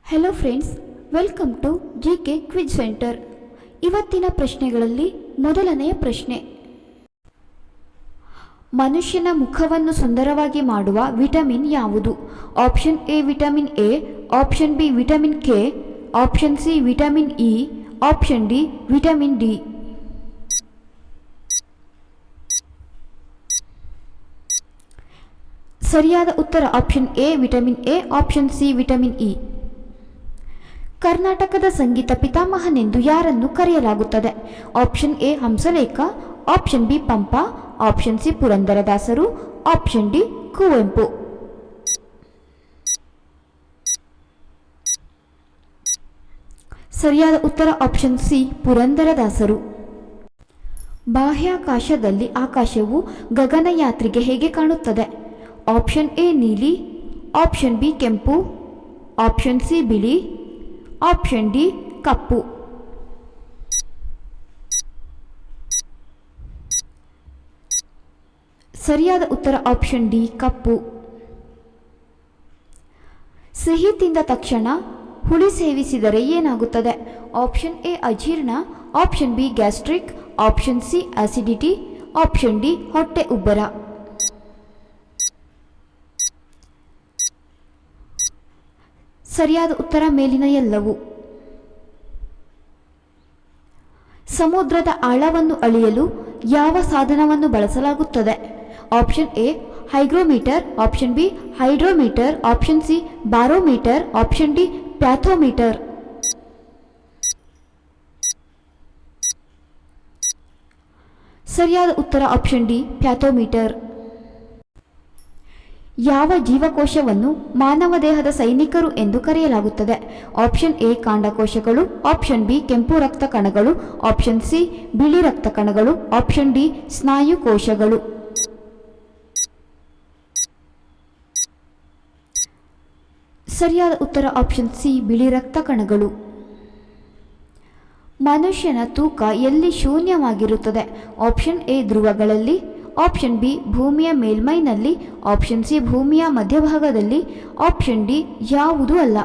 Hello friends, welcome to GK quiz centre. ಇವತ್ತಿನ ಪ್ರಶ್ನೆಗಳಲ್ಲಿ ಮೊದಲನೆಯ ಪ್ರಶ್ನೆ: ಮನುಷ್ಯನ ಮುಖವನ್ನು ಸುಂದರವಾಗಿ ಮಾಡುವ ವಿಟಮಿನ್ ಯಾವುದು? Option A vitamin A, option B vitamin K, option C vitamin E, option D vitamin D. ಸರಿಯಾದ ಉತ್ತರ option A vitamin A, option C vitamin E. ಕರ್ನಾಟಕದ ಸಂಗೀತ ಪಿತಾಮಹನೆಂದು ಯಾರನ್ನು ಕರೆಯಲಾಗುತ್ತದೆ? Option A Hamsalekha, option B Pampa, option C ಪುರಂದರದಾಸರು, option D Kuvempu. ಸರಿಯಾದ ಉತ್ತರ option C ಪುರಂದರದಾಸರು. ಬಾಹ್ಯಾಕಾಶದಲ್ಲಿ ಆಕಾಶವು ಗಗನಯಾತ್ರಿಗೆ ಹೇಗೆ ಕಾಣುತ್ತದೆ? ಆಪ್ಷನ್ ಎ ನೀಲಿ, ಆಪ್ಷನ್ ಬಿ ಕೆಂಪು, ಆಪ್ಷನ್ ಸಿ ಬಿಳಿ, ಆಪ್ಷನ್ ಡಿ ಕಪ್ಪು. ಸರಿಯಾದ ಉತ್ತರ ಆಪ್ಷನ್ ಡಿ ಕಪ್ಪು. ಸಿಹಿ ತಿಂದ ತಕ್ಷಣ ಹುಳಿ ಸೇವಿಸಿದರೆ ಏನಾಗುತ್ತದೆ? ಆಪ್ಷನ್ ಎ ಅಜೀರ್ಣ, option B gastric, option C acidity, option D ಹೊಟ್ಟೆ ಉಬ್ಬರ. ಸರಿಯಾದ ಉತ್ತರ ಮೇಲಿನ ಎಲ್ಲವೂ. ಸಮುದ್ರದ ಆಳವನ್ನು ಅಳೆಯಲು ಯಾವ ಸಾಧನವನ್ನು ಬಳಸಲಾಗುತ್ತದೆ? Option A hygrometer, option B hydrometer, option C barometer, option D pathometer. ಸರಿಯಾದ ಉತ್ತರ ಆಪ್ಷನ್ ಡಿ ಪ್ಯಾಥೋಮೀಟರ್. ಯಾವ ಜೀವಕೋಶವನ್ನು ಮಾನವ ದೇಹದ ಸೈನಿಕರು ಎಂದು ಕರೆಯಲಾಗುತ್ತದೆ? ಆಪ್ಷನ್ ಎ ಕಾಂಡಕೋಶಗಳು, ಆಪ್ಷನ್ ಬಿ ಕೆಂಪು ರಕ್ತ ಕಣಗಳು, ಆಪ್ಷನ್ ಸಿ ಬಿಳಿ ರಕ್ತ ಕಣಗಳು, ಆಪ್ಷನ್ ಡಿ ಸ್ನಾಯು ಕೋಶಗಳು. ಸರಿಯಾದ ಉತ್ತರ ಆಪ್ಷನ್ ಸಿ ಬಿಳಿ ರಕ್ತ ಕಣಗಳು. ಮನುಷ್ಯನ ತೂಕ ಎಲ್ಲಿ ಶೂನ್ಯವಾಗಿರುತ್ತದೆ? ಆಪ್ಷನ್ ಎ ಧ್ರುವಗಳಲ್ಲಿ, ಆಪ್ಷನ್ ಬಿ ಭೂಮಿಯ ಮೇಲ್ಮೈನಲ್ಲಿ, ಆಪ್ಷನ್ ಸಿ ಭೂಮಿಯ ಮಧ್ಯಭಾಗದಲ್ಲಿ, ಆಪ್ಷನ್ ಡಿ ಯಾವುದೂ ಅಲ್ಲ.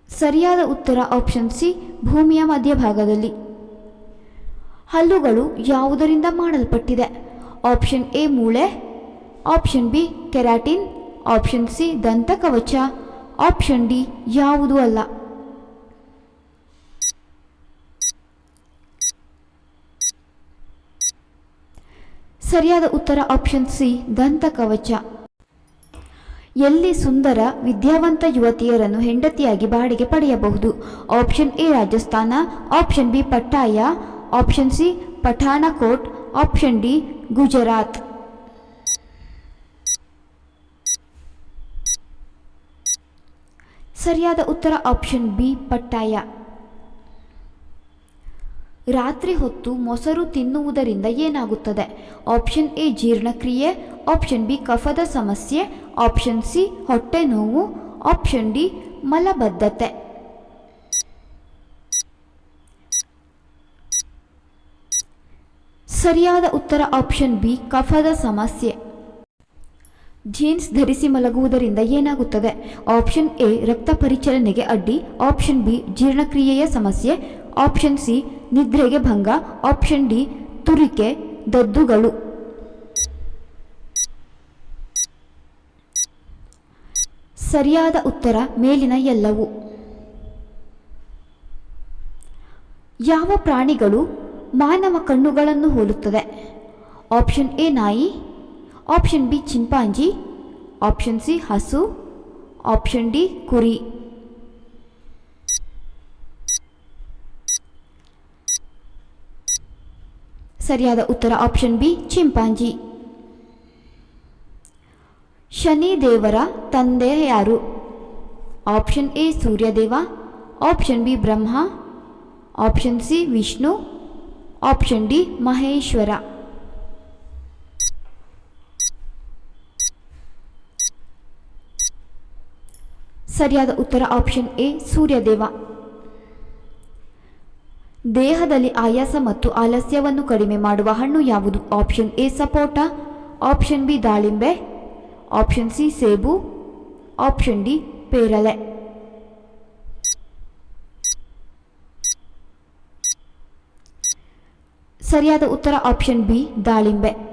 ಸರಿಯಾದ ಉತ್ತರ ಆಪ್ಷನ್ ಸಿ ಭೂಮಿಯ ಮಧ್ಯಭಾಗದಲ್ಲಿ. ಹಲ್ಲುಗಳು ಯಾವುದರಿಂದ ಮಾಡಲ್ಪಟ್ಟಿದೆ? ಆಪ್ಷನ್ ಎ ಮೂಳೆ, option B keratin, option C ದಂತಕವಚ, ಆಪ್ಷನ್ ಡಿ ಯಾವುದೂ ಅಲ್ಲ. ಸರಿಯಾದ ಉತ್ತರ ಆಪ್ಷನ್ ಸಿ ದಂತಕವಚ. ಎಲ್ಲಿ ಸುಂದರ ವಿದ್ಯಾವಂತ ಯುವತಿಯರನ್ನು ಹೆಂಡತಿಯಾಗಿ ಬಾಡಿಗೆ ಪಡೆಯಬಹುದು? Option A Rajasthan, option B Pattaya, option C Pathankot, option D Gujarat. ಸರಿಯಾದ ಉತ್ತರ ಆಪ್ಷನ್ ಬಿ ಪಟ್ಟಾಯ. ರಾತ್ರಿ ಹೊತ್ತು ಮೊಸರು ತಿನ್ನುವುದರಿಂದ ಏನಾಗುತ್ತದೆ? ಆಪ್ಷನ್ ಎ ಜೀರ್ಣಕ್ರಿಯೆ, ಆಪ್ಷನ್ ಬಿ ಕಫದ ಸಮಸ್ಯೆ, ಆಪ್ಷನ್ ಸಿ ಹೊಟ್ಟೆ ನೋವು, ಆಪ್ಷನ್ ಡಿ ಮಲಬದ್ಧತೆ. ಸರಿಯಾದ ಉತ್ತರ ಆಪ್ಷನ್ ಬಿ ಕಫದ ಸಮಸ್ಯೆ. ಜೀನ್ಸ್ ಧರಿಸಿ ಮಲಗುವುದರಿಂದ ಏನಾಗುತ್ತದೆ? ಆಪ್ಷನ್ ಎ ರಕ್ತ ಪರಿಚಲನೆಗೆ ಅಡ್ಡಿ, ಆಪ್ಷನ್ ಬಿ ಜೀರ್ಣಕ್ರಿಯೆಯ ಸಮಸ್ಯೆ, ಆಪ್ಷನ್ ಸಿ ನಿದ್ರೆಗೆ ಭಂಗ, ಆಪ್ಷನ್ ಡಿ ತುರಿಕೆ ದದ್ದುಗಳು. ಸರಿಯಾದ ಉತ್ತರ ಮೇಲಿನ ಎಲ್ಲವೂ. ಯಾವ ಪ್ರಾಣಿಗಳು ಮಾನವ ಕಣ್ಣುಗಳನ್ನು ಹೋಲುತ್ತದೆ? ಆಪ್ಷನ್ ಎ ನಾಯಿ, option B chimpanzee, option C ಹಸು, ಆಪ್ಷನ್ ಡಿ ಕುರಿ. ಸರಿಯಾದ ಉತ್ತರ ಆಪ್ಷನ್ ಬಿ ಚಿಂಪಾಂಜಿ. ಶನಿ ದೇವರ ತಂದೆ ಯಾರು? Option A Suryadeva, option B Brahma, option C Vishnu, option D Maheshwara. ಸರಿಯಾದ ಉತ್ತರ ಆಪ್ಷನ್ ಎ ಸೂರ್ಯದೇವ. ದೇಹದಲ್ಲಿ ಆಯಾಸ ಮತ್ತು ಆಲಸ್ಯವನ್ನು ಕಡಿಮೆ ಮಾಡುವ ಹಣ್ಣು ಯಾವುದು? Option A sapota, option B ದಾಳಿಂಬೆ, ಆಪ್ಷನ್ ಸಿ ಸೇಬು, ಆಪ್ಷನ್ ಡಿ ಪೇರಲೆ. ಸರಿಯಾದ ಉತ್ತರ ಆಪ್ಷನ್ ಬಿ ದಾಳಿಂಬೆ.